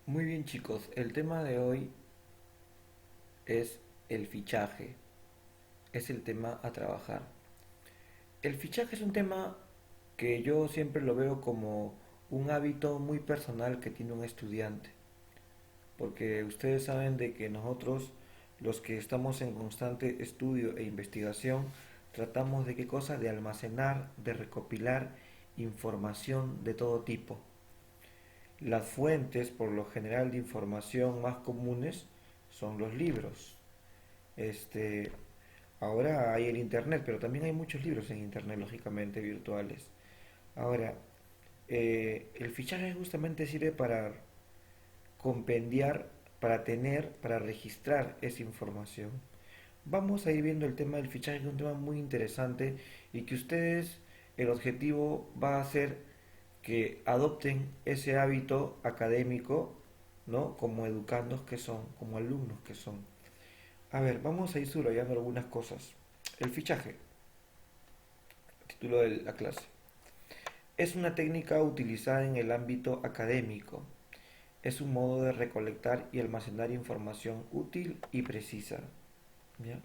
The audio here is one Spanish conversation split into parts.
Muy bien chicos, el tema de hoy es el fichaje, es el tema a trabajar. El fichaje es un tema que yo siempre lo veo como un hábito muy personal que tiene un estudiante, porque ustedes saben de que nosotros, los que estamos en constante estudio e investigación, tratamos de qué cosa, de almacenar, de recopilar información de todo tipo. Las fuentes, por lo general, de información más comunes son los libros. Este, Ahora hay el internet, pero también hay muchos libros en internet, lógicamente, virtuales. Ahora, el fichaje justamente sirve para compendiar, para tener, para registrar esa información. Vamos a ir viendo el tema del fichaje, que es un tema muy interesante y que ustedes, el objetivo va a ser que adopten ese hábito académico, ¿no? Como educandos que son, como alumnos que son. A ver, vamos a ir subrayando algunas cosas. El fichaje, título de la clase, es una técnica utilizada en el ámbito académico. Es un modo de recolectar y almacenar información útil y precisa. ¿Ya?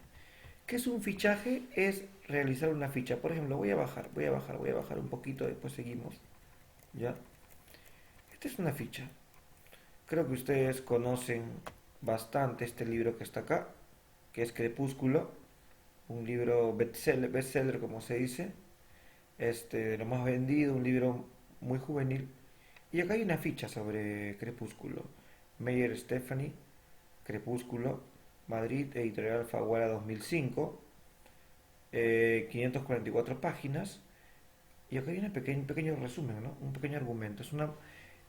¿Qué es un fichaje? Es realizar una ficha. Por ejemplo, voy a bajar un poquito, después seguimos. ¿Ya? Esta es una ficha. Creo que ustedes conocen bastante este libro que está acá, que es Crepúsculo, un libro bestseller como se dice, de lo más vendido, un libro muy juvenil. Y acá hay una ficha sobre Crepúsculo. Meyer Stephanie, Crepúsculo, Madrid, editorial Alfaguara 2005, 544 páginas. Y acá hay un pequeño resumen, ¿no? Un pequeño argumento.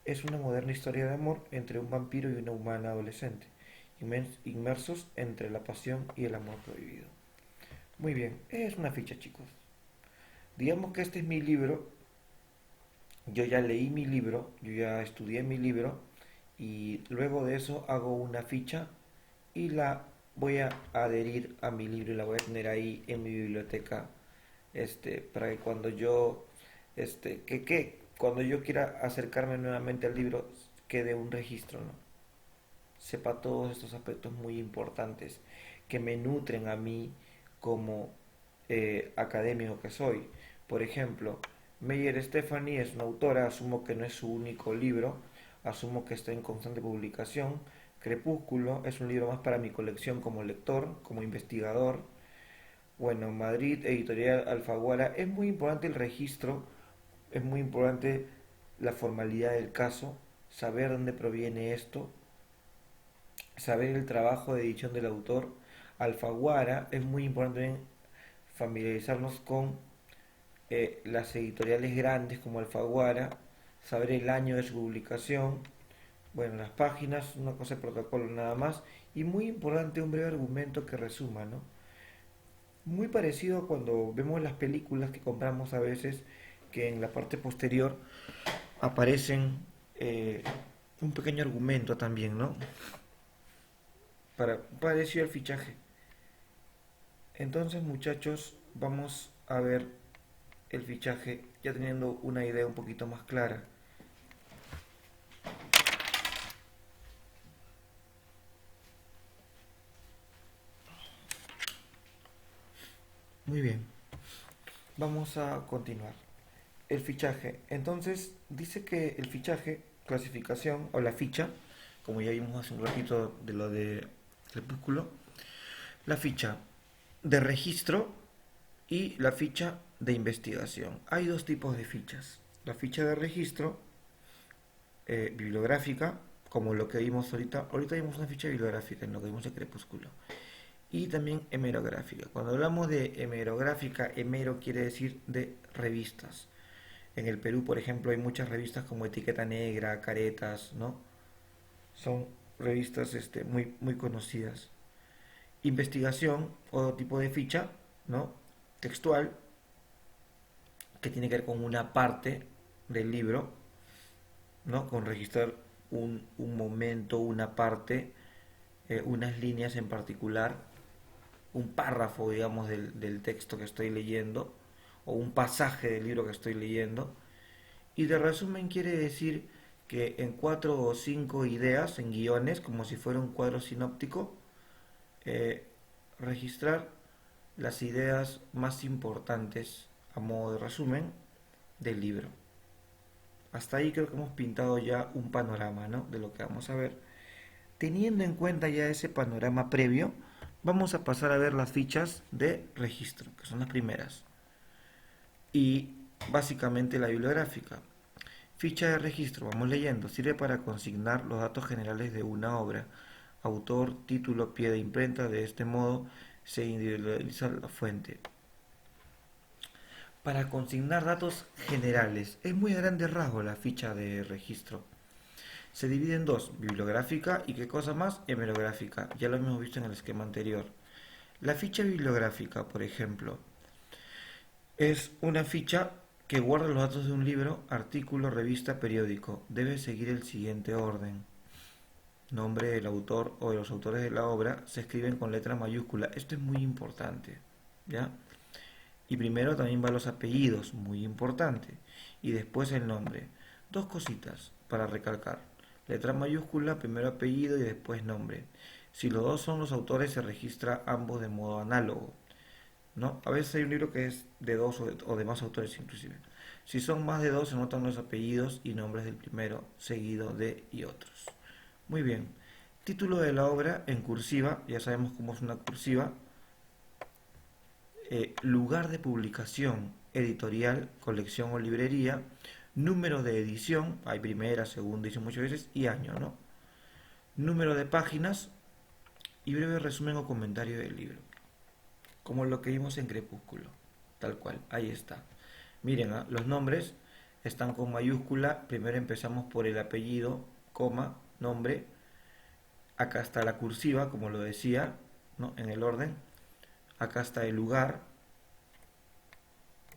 Es una moderna historia de amor entre un vampiro y una humana adolescente, inmersos entre la pasión y el amor prohibido. Muy bien, es una ficha, chicos. Digamos que este es mi libro. Yo ya leí mi libro, yo ya estudié mi libro y luego de eso hago una ficha y la voy a adherir a mi libro y la voy a tener ahí en mi biblioteca, para que cuando yo, cuando yo quiera acercarme nuevamente al libro quede un registro, ¿no? Sepa todos estos aspectos muy importantes que me nutren a mí como académico que soy. Por ejemplo, Meyer Stephanie es una autora, asumo que no es su único libro, asumo que está en constante publicación. Crepúsculo es un libro más para mi colección como lector, como investigador. Bueno, Madrid, editorial Alfaguara, es muy importante el registro, es muy importante la formalidad del caso, saber dónde proviene esto, saber el trabajo de edición del autor. Alfaguara, es muy importante familiarizarnos con las editoriales grandes como Alfaguara, saber el año de su publicación, bueno, las páginas, una cosa de protocolo nada más, y muy importante un breve argumento que resuma, ¿no? Muy parecido a cuando vemos las películas que compramos a veces, que en la parte posterior aparecen un pequeño argumento también, ¿no? Parecido al fichaje. Entonces, muchachos, vamos a ver el fichaje ya teniendo una idea un poquito más clara. Muy bien, vamos a continuar. El fichaje. Entonces, dice que el fichaje, clasificación o la ficha, como ya vimos hace un ratito de lo de Crepúsculo, la ficha de registro y la ficha de investigación. Hay dos tipos de fichas. La ficha de registro bibliográfica, como lo que vimos ahorita. Ahorita vimos una ficha bibliográfica en lo que vimos de Crepúsculo. Y también hemerográfica. Cuando hablamos de hemerográfica, hemero quiere decir de revistas. En el Perú, por ejemplo, hay muchas revistas como Etiqueta Negra, Caretas, ¿no? Son revistas muy, muy conocidas. Investigación, otro tipo de ficha, ¿no? Textual, que tiene que ver con una parte del libro, ¿no? Con registrar un momento, una parte, unas líneas en particular, un párrafo, digamos, del texto que estoy leyendo, o un pasaje del libro que estoy leyendo. Y de resumen quiere decir que en 4 o 5 ideas, en guiones, como si fuera un cuadro sinóptico, eh, registrar las ideas más importantes a modo de resumen del libro. Hasta ahí creo que hemos pintado ya un panorama, ¿no?, de lo que vamos a ver. Teniendo en cuenta ya ese panorama previo, vamos a pasar a ver las fichas de registro, que son las primeras. Y básicamente la bibliográfica. Ficha de registro, vamos leyendo, sirve para consignar los datos generales de una obra, autor, título, pie de imprenta. De este modo se individualiza la fuente. Para consignar datos generales, es muy a grandes rasgos la ficha de registro. Se divide en dos, bibliográfica y qué cosa más, hemerográfica. Ya lo hemos visto en el esquema anterior. La ficha bibliográfica, por ejemplo, es una ficha que guarda los datos de un libro, artículo, revista, periódico. Debe seguir el siguiente orden. Nombre del autor o de los autores de la obra se escriben con letra mayúscula. Esto es muy importante, ¿ya? Y primero también van los apellidos, muy importante. Y después el nombre. Dos cositas para recalcar. Letra mayúscula, primero apellido y después nombre. Si los dos son los autores, se registra ambos de modo análogo, ¿no? A veces hay un libro que es de dos o de más autores inclusive. Si son más de dos, se notan los apellidos y nombres del primero, seguido de y otros. Muy bien. Título de la obra en cursiva, ya sabemos cómo es una cursiva. Lugar de publicación, editorial, colección o librería. Número de edición, hay primera, segunda edición muchas veces, y año, ¿no? Número de páginas y breve resumen o comentario del libro, como lo que vimos en Crepúsculo, tal cual, ahí está. Miren, ¿ah? Los nombres están con mayúscula, primero empezamos por el apellido, coma, nombre, acá está la cursiva, como lo decía, ¿no?, en el orden, acá está el lugar,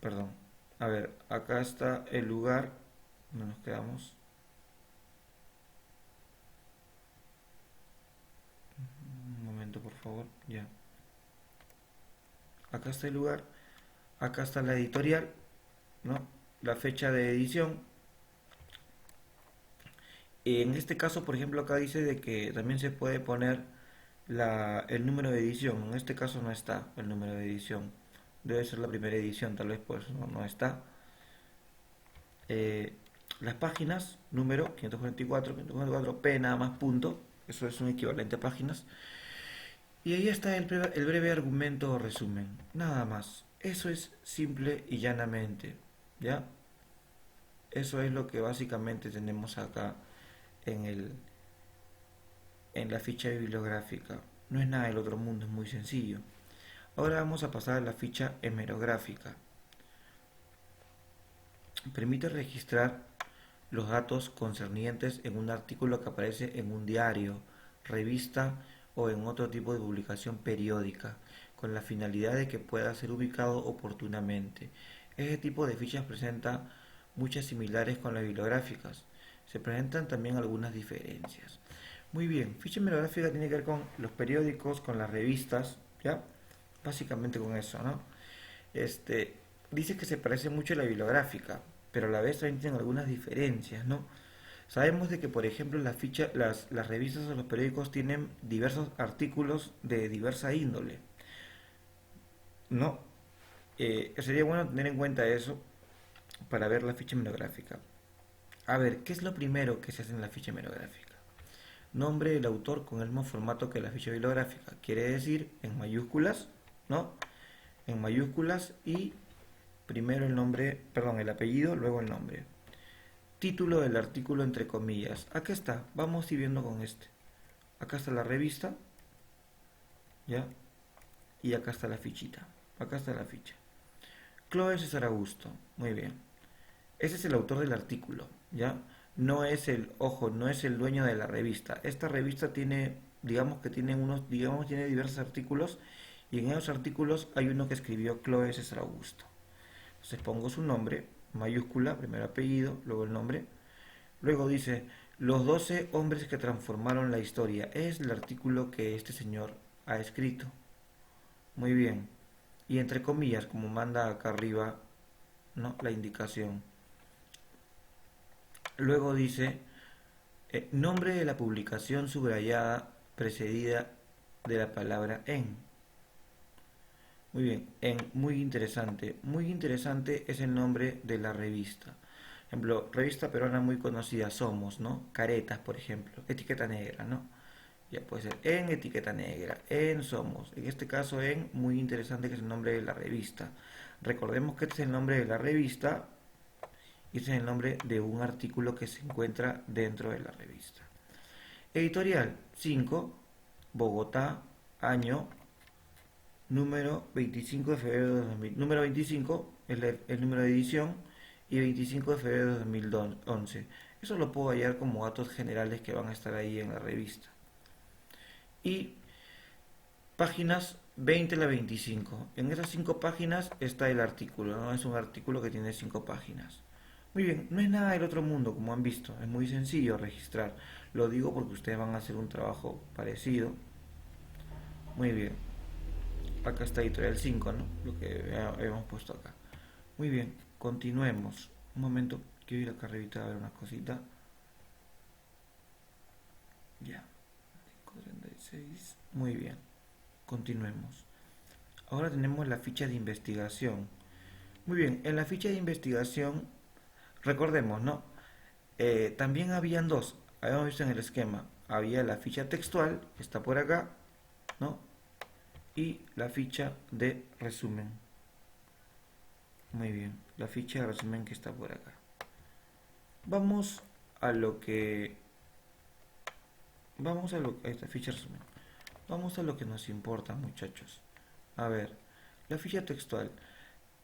perdón, a ver, acá está el lugar, no nos quedamos, un momento por favor, ya, acá está el lugar, acá está la editorial, ¿no?, la fecha de edición. En este caso, por ejemplo, acá dice de que también se puede poner el número de edición. En este caso no está el número de edición. Debe ser la primera edición, tal vez por eso no está. Eh, las páginas, número 544, 544, P nada más punto. Eso es un equivalente a páginas. Y ahí está el breve argumento o resumen. Nada más. Eso es simple y llanamente. ¿Ya? Eso es lo que básicamente tenemos acá en en la ficha bibliográfica. No es nada del otro mundo, es muy sencillo. Ahora vamos a pasar a la ficha hemerográfica. Permite registrar los datos concernientes en un artículo que aparece en un diario, revista o en otro tipo de publicación periódica, con la finalidad de que pueda ser ubicado oportunamente. Este tipo de fichas presenta muchas similares con las bibliográficas. Se presentan también algunas diferencias. Muy bien, ficha hemerográfica tiene que ver con los periódicos, con las revistas, ¿ya? Básicamente con eso, ¿no? Dice que se parece mucho a la bibliográfica, pero a la vez también tienen algunas diferencias, ¿no? Sabemos de que, por ejemplo, las revistas o los periódicos tienen diversos artículos de diversa índole, ¿no? Sería bueno tener en cuenta eso para ver la ficha hemerográfica. A ver, ¿qué es lo primero que se hace en la ficha hemerográfica? Nombre del autor con el mismo formato que la ficha bibliográfica. Quiere decir en mayúsculas, ¿no? En mayúsculas y primero el nombre, perdón, el apellido, luego el nombre. Título del artículo entre comillas. Acá está, vamos a ir viendo con este. Acá está la revista, ¿ya? Y acá está la fichita. Acá está la ficha. Chloe César Augusto, muy bien. Ese es el autor del artículo, ¿ya? No es el, ojo, no es el dueño de la revista. Esta revista tiene, digamos que tiene tiene diversos artículos y en esos artículos hay uno que escribió Chloe César Augusto. Entonces pongo su nombre, mayúscula, primero apellido, luego el nombre. Luego dice, los 12 hombres que transformaron la historia. Es el artículo que este señor ha escrito. Muy bien. Y entre comillas, como manda acá arriba, ¿no?, la indicación. Luego dice, Nombre de la publicación subrayada precedida de la palabra en. Muy bien, en muy interesante. Muy interesante es el nombre de la revista. Por ejemplo, revista peruana muy conocida Somos, ¿no? Caretas, por ejemplo. Etiqueta negra, ¿no? Ya puede ser en etiqueta negra, en Somos. En este caso en muy interesante que es el nombre de la revista. Recordemos que este es el nombre de la revista y este es el nombre de un artículo que se encuentra dentro de la revista. Editorial 5, Bogotá, año número 25 de febrero de 2000. Número 25 es el número de edición y 25 de febrero de 2011. Eso lo puedo hallar como datos generales que van a estar ahí en la revista. Y páginas 20 a la 25. En esas 5 páginas está el artículo, ¿no? Es un artículo que tiene 5 páginas. Muy bien, no es nada del otro mundo, como han visto. Es muy sencillo registrar. Lo digo porque ustedes van a hacer un trabajo parecido. Muy bien. Acá está editorial 5, ¿no? Lo que hemos puesto acá. Muy bien, continuemos. Un momento, quiero ir acá a revisar a ver una cosita. Ya. 536. Muy bien. Continuemos. Ahora tenemos la ficha de investigación. Muy bien, en la ficha de investigación, recordemos, ¿no? También habían dos. Habíamos visto en el esquema. Había la ficha textual, que está por acá, ¿no? Y la ficha de resumen. Muy bien, la ficha de resumen que está por acá. Vamos a lo que... Vamos a lo que... Esta ficha de resumen. Vamos a lo que nos importa, muchachos. A ver, la ficha textual.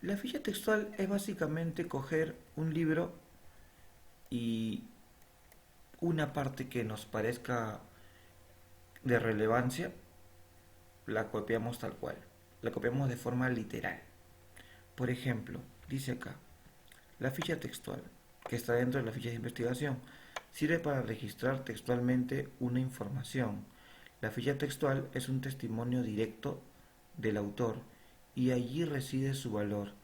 La ficha textual es básicamente coger un libro y una parte que nos parezca de relevancia, la copiamos tal cual. La copiamos de forma literal. Por ejemplo, dice acá, la ficha textual, que está dentro de la ficha de investigación, sirve para registrar textualmente una información. La ficha textual es un testimonio directo del autor y allí reside su valor.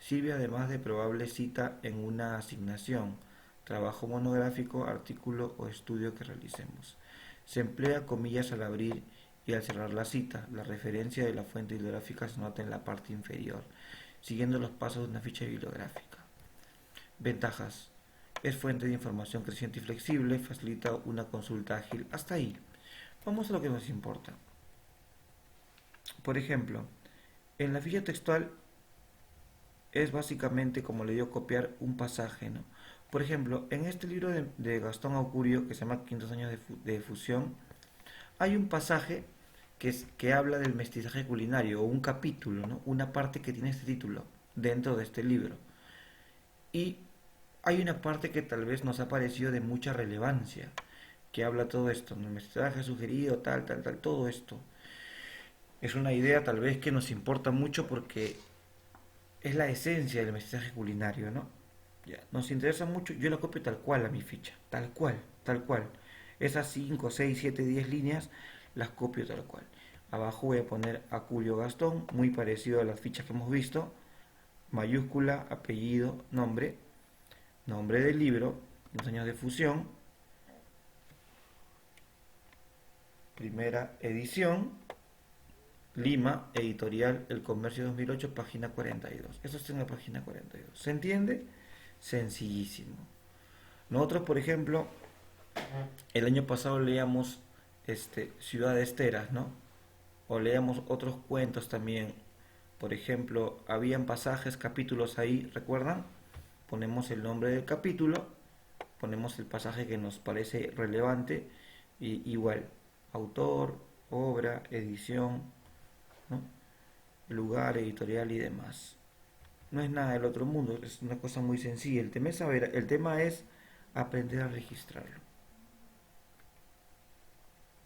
Sirve además de probable cita en una asignación, trabajo monográfico, artículo o estudio que realicemos. Se emplea comillas al abrir y al cerrar la cita. La referencia de la fuente bibliográfica se nota en la parte inferior, siguiendo los pasos de una ficha bibliográfica. Ventajas. Es fuente de información creciente y flexible, facilita una consulta ágil. Hasta ahí. Vamos a lo que nos importa. Por ejemplo, en la ficha textual es básicamente como le dio copiar un pasaje, ¿no? Por ejemplo, en este libro de Gastón Aucurio, que se llama 500 años de fusión, hay un pasaje que habla del mestizaje culinario, o un capítulo, ¿no? Una parte que tiene este título dentro de este libro. Y hay una parte que tal vez nos ha parecido de mucha relevancia, que habla todo esto, ¿no? El mestizaje sugerido, tal, tal, tal, todo esto. Es una idea tal vez que nos importa mucho porque es la esencia del mestizaje culinario, ¿no? Ya, nos interesa mucho, yo la copio tal cual a mi ficha, tal cual, tal cual. Esas 5, 6, 7, 10 líneas las copio tal cual. Abajo voy a poner Acurio Gastón, muy parecido a las fichas que hemos visto. Mayúscula, apellido, nombre, nombre del libro, los años de fusión, primera edición, Lima, editorial El Comercio 2008, página 42. Eso está en la página 42. ¿Se entiende? Sencillísimo. Nosotros, por ejemplo, el año pasado leíamos Ciudad Esteras, ¿no? O leíamos otros cuentos también. Por ejemplo, habían pasajes, capítulos ahí, ¿recuerdan? Ponemos el nombre del capítulo, ponemos el pasaje que nos parece relevante, y igual, autor, obra, edición, ¿no? Lugar, editorial y demás. No es nada del otro mundo, es una cosa muy sencilla. El tema es aprender a registrarlo.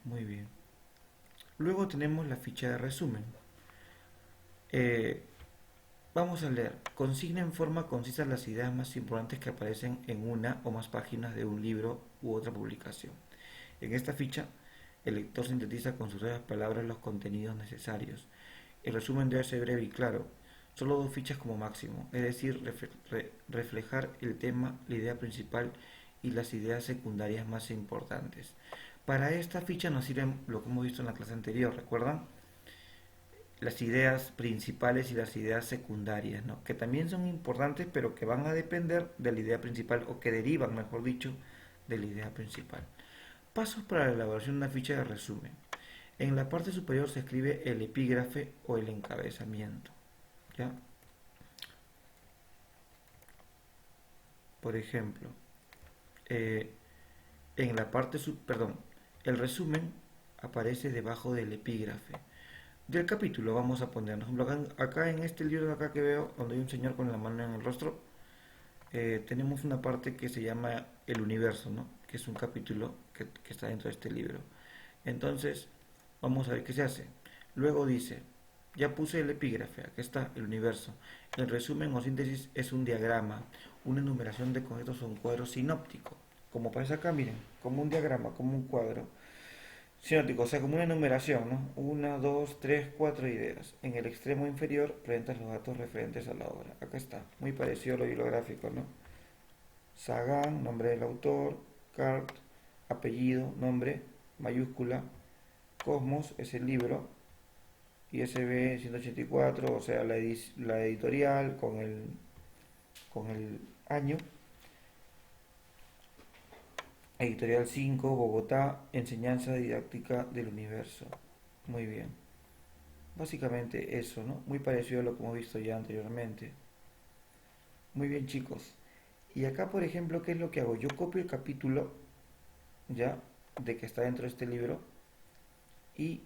Muy bien. Luego tenemos la ficha de resumen. Eh, Vamos a leer. Consigna en forma concisa las ideas más importantes que aparecen en una o más páginas de un libro u otra publicación. En esta ficha, el lector sintetiza con sus breves palabras los contenidos necesarios. El resumen debe ser breve y claro, solo 2 fichas como máximo, es decir, reflejar el tema, la idea principal y las ideas secundarias más importantes. Para esta ficha nos sirven lo que hemos visto en la clase anterior, ¿recuerdan? Las ideas principales y las ideas secundarias, ¿no? Que también son importantes, pero que van a depender de la idea principal, o que derivan, mejor dicho, de la idea principal. Pasos para la elaboración de una ficha de resumen. En la parte superior se escribe el epígrafe o el encabezamiento, ¿ya? Por ejemplo, eh, en la parte, perdón, el resumen aparece debajo del epígrafe. Del capítulo vamos a poner, por ejemplo, acá en este libro de acá que veo, donde hay un señor con la mano en el rostro, tenemos una parte que se llama el universo, ¿no? Que es un capítulo que está dentro de este libro. Entonces, vamos a ver qué se hace. Luego dice, ya puse el epígrafe, aquí está el universo. El resumen o síntesis es un diagrama, una enumeración de conceptos o un cuadro sinóptico. Como aparece acá, miren, como un diagrama, como un cuadro sinóptico, o sea, como una enumeración, ¿no? Una, dos, tres, cuatro ideas. En el extremo inferior presentas los datos referentes a la obra. Acá está, muy parecido a lo bibliográfico, ¿no? Sagan, nombre del autor, Cart, apellido, nombre, mayúscula, Cosmos es el libro, ISB 184, o sea, la editorial con el año, editorial 5, Bogotá, enseñanza didáctica del universo. Muy bien. Básicamente eso, ¿no? Muy parecido a lo que hemos visto ya anteriormente. Muy bien, chicos. Y acá, por ejemplo, ¿qué es lo que hago? Yo copio el capítulo, ya, de que está dentro de este libro, y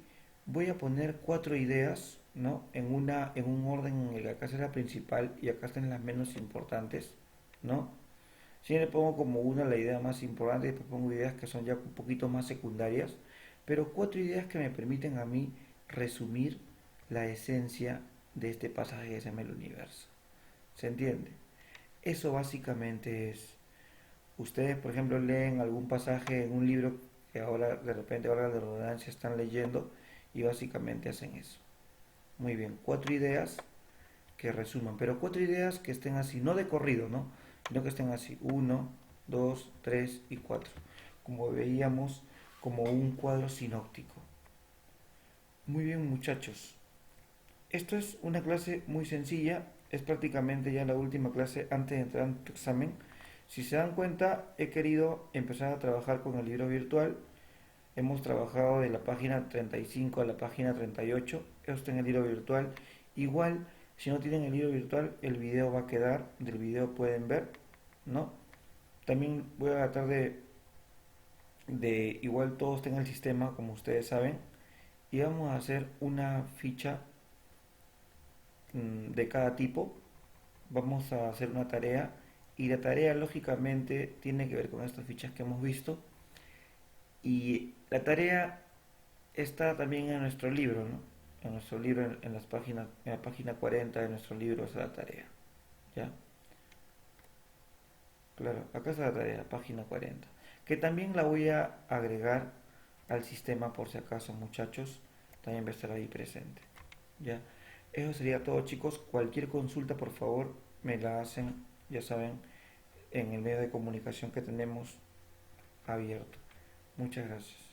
voy a poner cuatro ideas, ¿no? En un orden en el que acá está la principal y acá están las menos importantes, ¿no? Siempre pongo como una la idea más importante y después pongo ideas que son ya un poquito más secundarias, pero cuatro ideas que me permiten a mí resumir la esencia de este pasaje que se llama el universo. ¿Se entiende? Eso básicamente es. Ustedes, por ejemplo, leen algún pasaje en un libro que ahora de repente, ahora de redundancia, están leyendo y básicamente hacen eso. Muy bien, cuatro ideas que resuman, pero cuatro ideas que estén así, no de corrido, ¿no? Sino que estén así, uno, dos, tres y cuatro. Como veíamos, como un cuadro sinóptico. Muy bien, muchachos. Esto es una clase muy sencilla, es prácticamente ya la última clase antes de entrar en tu examen. Si se dan cuenta, he querido empezar a trabajar con el libro virtual. Hemos trabajado de la página 35 a la página 38. Esto está en el libro virtual. Igual, si no tienen el libro virtual, el video va a quedar. Del video pueden ver, ¿no? También voy a tratar de igual todos tengan el sistema, como ustedes saben. Y vamos a hacer una ficha de cada tipo. Vamos a hacer una tarea. Y la tarea, lógicamente, tiene que ver con estas fichas que hemos visto. Y la tarea está también en nuestro libro, ¿no? En nuestro libro, en las páginas, en la página 40 de nuestro libro está la tarea. ¿Ya? Claro, acá está la tarea, página 40. Que también la voy a agregar al sistema por si acaso, muchachos. También va a estar ahí presente. ¿Ya? Eso sería todo, chicos. Cualquier consulta, por favor, me la hacen, ya saben, en el medio de comunicación que tenemos abierto. Muchas gracias.